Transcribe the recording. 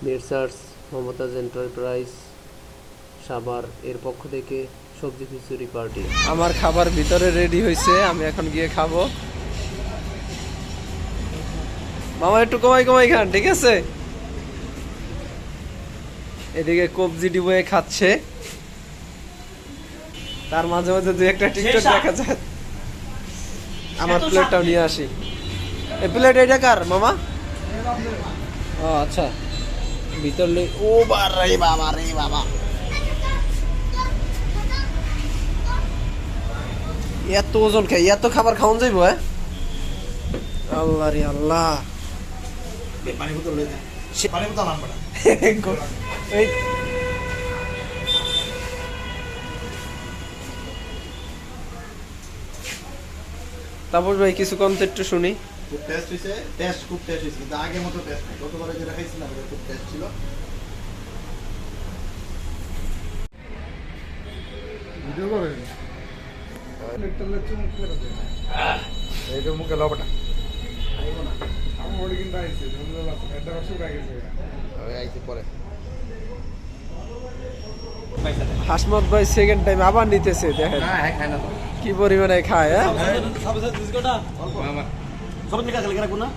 Messrs Mumtaz enterprise Savar এর পক্ষ থেকে সবজি খিচুড়ি পার্টি। আমার খাবার ভিতরে রেডি হয়েছে, আমি এখন গিয়ে খাবো। মামা একটু কমাই কমাই খান, ঠিক আছে? এদিকে কবজি ডিবয়ে খাচ্ছে, তার মাঝে মাঝে দুই একটা টিকটক দেখা যায়। আমার প্লেটটাও নিয়ে আসি। এই প্লেট এটা কার মামা? ও আচ্ছা, ভিতর লই। ও বারে বাবা রে বাবা, এত ওজন খাই, এত খাবার খাওয়ান যাইব? হ্যাঁ, আল্লাহ রে আল্লাহ। পানি বোতল লই দেন, সে পানি বোতল আনবা না। এই তাপস ভাই কিছু কমতে একটু শুনি। খুব টেস্ট হইছে, টেস্ট খুব টেস্ট হইছে, কিন্তু আগের মতো টেস্ট নাই। গতবারে যেটা খাইছিলাম ওটা খুব টেস্ট ছিল। ভিডিও করেন এইটা মুখে লবটা আইবো না। আমি ওড়ি কিন্তু আইছি, ধন্যবাদ। এটা বছর আগে গেছে, ওই আইছি পরে। হাসমত ভাই সেকেন্ড টাইম আবার নিতেছে, দেখেন খায় না তো কি পরিমাণে খায়। হ্যাঁ, সব নিকা গেলে না